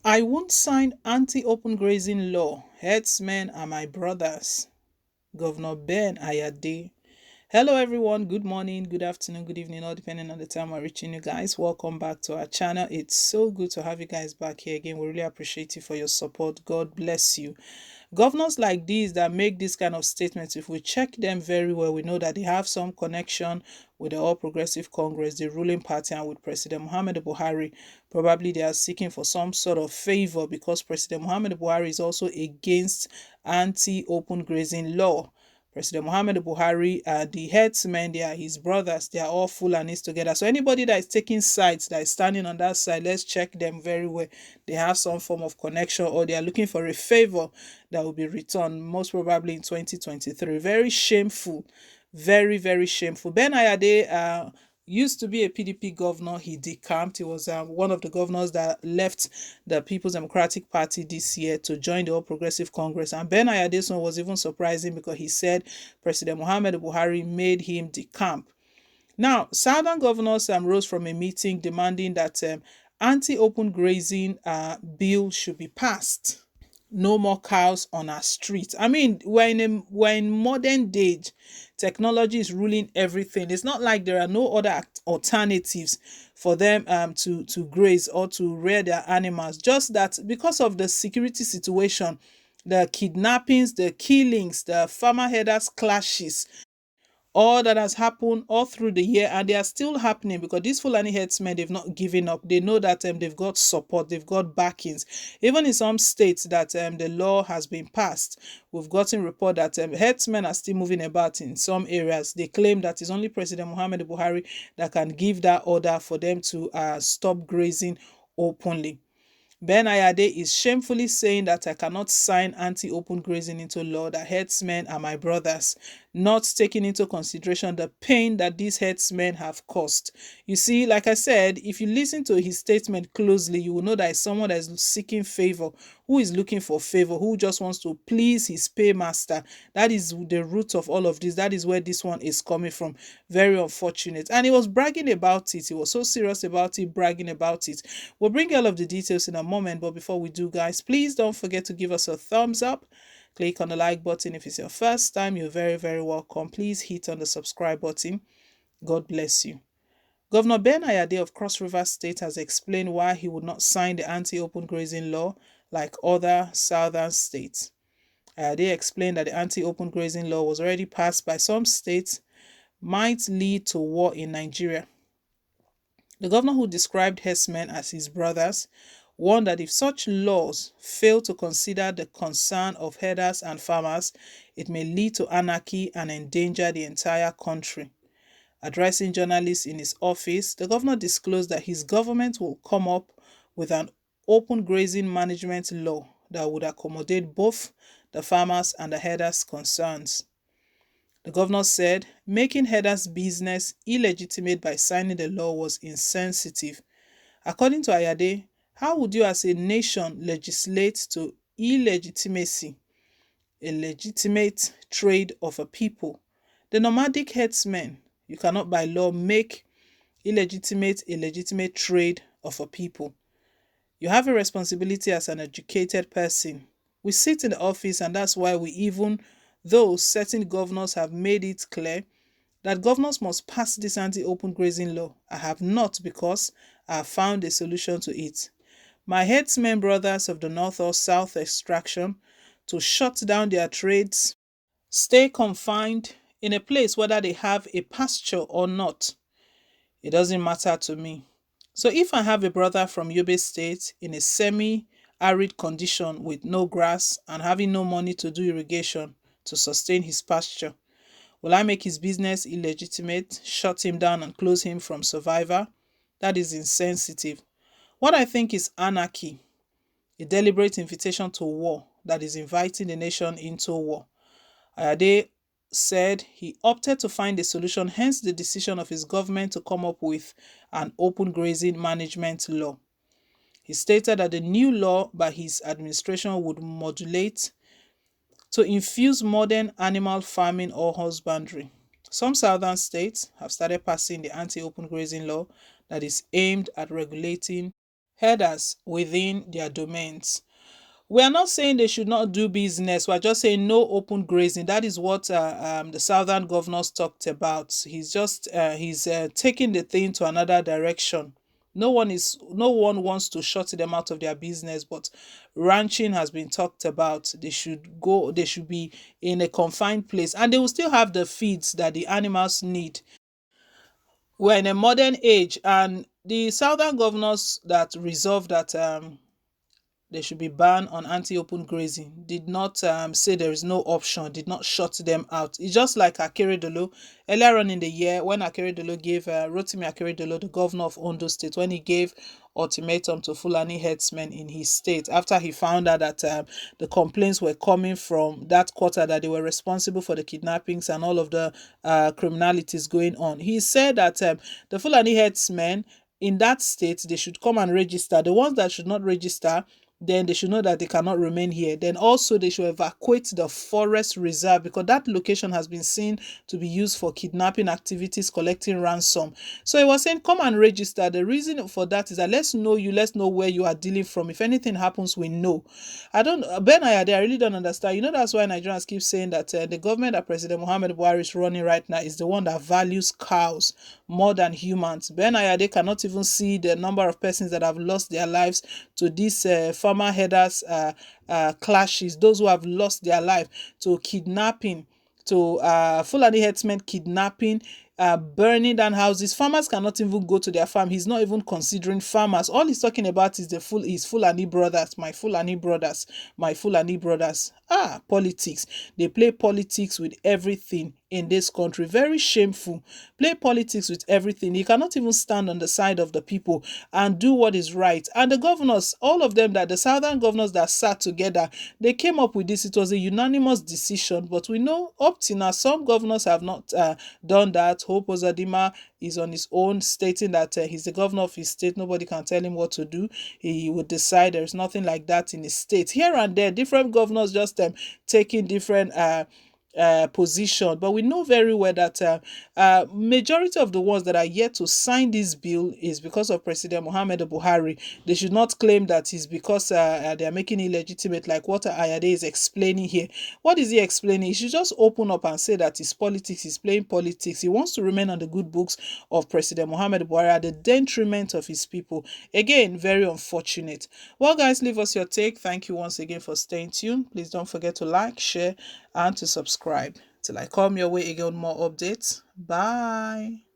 I won't sign anti-open grazing law. Herdsmen are my brothers. Governor Ben Ayade. Hello everyone, good morning, good afternoon, good evening, all depending on the time we're reaching you guys. Welcome back to our channel. It's so good to have you guys back here again. We really appreciate you for your support. God bless you. Governors like these that make this kind of statements, if we check them very well, we know that they have some connection with the All Progressive Congress, the ruling party, and with President Muhammadu Buhari. Probably they are seeking for some sort of favor because President Muhammadu Buhari is also against anti-open grazing law. President Muhammad Buhari, the herdsmen, they are his brothers. They are all Fulanis together. So anybody that is taking sides, that is standing on that side, let's check them very well. They have some form of connection or they are looking for a favor that will be returned, most probably in 2023. Very shameful. Very, very shameful. Ben Ayade used to be a PDP governor. He decamped. He was one of the governors that left the People's Democratic Party this year to join the All Progressive Congress. And Ben Ayade's one was even surprising because he said President Muhammad Buhari made him decamp. Now, Southern governors rose from a meeting demanding that anti-open grazing bill should be passed. No more cows on our streets. I mean, we're in modern age. Technology is ruling everything. It's not like there are no other alternatives for them to graze or to rear their animals. Just that because of the security situation, the kidnappings, the killings, the farmer herders clashes, all that has happened all through the year, and they are still happening because these Fulani herdsmen, they've not given up. They know that they've got support, they've got backings. Even in some states that the law has been passed, we've gotten report that herdsmen are still moving about in some areas. They claim that it's only President Muhammad Buhari that can give that order for them to stop grazing openly. Ben Ayade is shamefully saying that I cannot sign anti-open grazing into law, that herdsmen are my brothers, not taking into consideration the pain that these herdsmen have caused. You see, like I said, if you listen to his statement closely, you will know that it's someone that is seeking favor, who is looking for favor, who just wants to please his paymaster. That is the root of all of this. That is where this one is coming from. Very unfortunate. And he was bragging about it. He was so serious about it, bragging about it. We'll bring all of the details in a moment, but before we do, guys, please don't forget to give us a thumbs up. Click on the like button if it's your first time. You're very, very welcome. Please hit on the subscribe button. God bless you. Governor Ben Ayade of Cross River State has explained why he would not sign the anti-open grazing law like other southern states. Ayade explained that the anti-open grazing law was already passed by some states, might lead to war in Nigeria. The governor, who described herdsmen as his brothers, warned that if such laws fail to consider the concern of herders and farmers, it may lead to anarchy and endanger the entire country. Addressing journalists in his office, the governor disclosed that his government will come up with an open grazing management law that would accommodate both the farmers and the herders' concerns. The governor said making herders' business illegitimate by signing the law was insensitive. According to Ayade, how would you as a nation legislate to illegitimacy, a legitimate trade of a people? The nomadic herdsmen, you cannot by law make illegitimate a legitimate trade of a people. You have a responsibility as an educated person. We sit in the office, and that's why though certain governors have made it clear that governors must pass this anti-open grazing law, I have not, because I have found a solution to it. My herdsmen brothers of the north or south extraction to shut down their trades, stay confined in a place whether they have a pasture or not. It doesn't matter to me. So if I have a brother from Yobe State in a semi-arid condition with no grass and having no money to do irrigation to sustain his pasture, will I make his business illegitimate, shut him down and close him from survivor? That is insensitive. What I think is anarchy, a deliberate invitation to war that is inviting the nation into war. Ayade said he opted to find a solution, hence the decision of his government to come up with an open grazing management law. He stated that the new law by his administration would modulate to infuse modern animal farming or husbandry. Some southern states have started passing the anti-open grazing law that is aimed at regulating herders within their domains. We are not saying they should not do business. We're just saying no open grazing. That is what the southern governors talked about. He's taking the thing to another direction. No one wants to shut them out of their business, but ranching has been talked about. They should be in a confined place, and they will still have the feeds that the animals need. We're in a modern age, and the southern governors that resolved that they should be banned on anti-open grazing did not say there is no option, did not shut them out. It's just like Akeredolu earlier on in the year when Akeredolu gave Rotimi Akeredolu, the governor of Ondo State, when he gave ultimatum to Fulani herdsmen in his state after he found out that the complaints were coming from that quarter, that they were responsible for the kidnappings and all of the criminalities going on. He said that the Fulani herdsmen in that state, they should come and register. The ones that should not register, then they should know that they cannot remain here. Then also they should evacuate the forest reserve, because that location has been seen to be used for kidnapping activities, collecting ransom. So he was saying, come and register. The reason for that is that let's know you, let's know where you are dealing from. If anything happens, we know. I don't, Ben Ayade, I really don't understand. You know, that's why Nigerians keep saying that the government that President Muhammad Buhari is running right now is the one that values cows more than humans. Ben Ayade cannot even see the number of persons that have lost their lives to these farmer herders clashes, those who have lost their life to kidnapping, to Fulani herdsmen kidnapping, burning down houses. Farmers cannot even go to their farm. He's not even considering farmers. All he's talking about is his Fulani brothers, my Fulani brothers, my Fulani brothers. Politics. They play politics with everything in this country. Very shameful. Play politics with everything. You cannot even stand on the side of the people and do what is right. And the governors, all of them, that the southern governors that sat together, they came up with this. It was a unanimous decision. But we know up to now, some governors have not done that. Hope Ozadima is on his own, stating that he's the governor of his state. Nobody can tell him what to do. He would decide. There's nothing like that in his state. Here and there, different governors just taking different position, but we know very well that majority of the ones that are yet to sign this bill is because of President Muhammad Buhari. They should not claim that it's because they are making it illegitimate, like what Ayade is explaining here. What is he explaining? He should just open up and say that it's politics, he's playing politics. He wants to remain on the good books of President Muhammad Buhari at the detriment of his people. Again, very unfortunate. Well, guys, leave us your take. Thank you once again for staying tuned. Please don't forget to like, share, and to subscribe. Till I come your way again with more updates. Bye.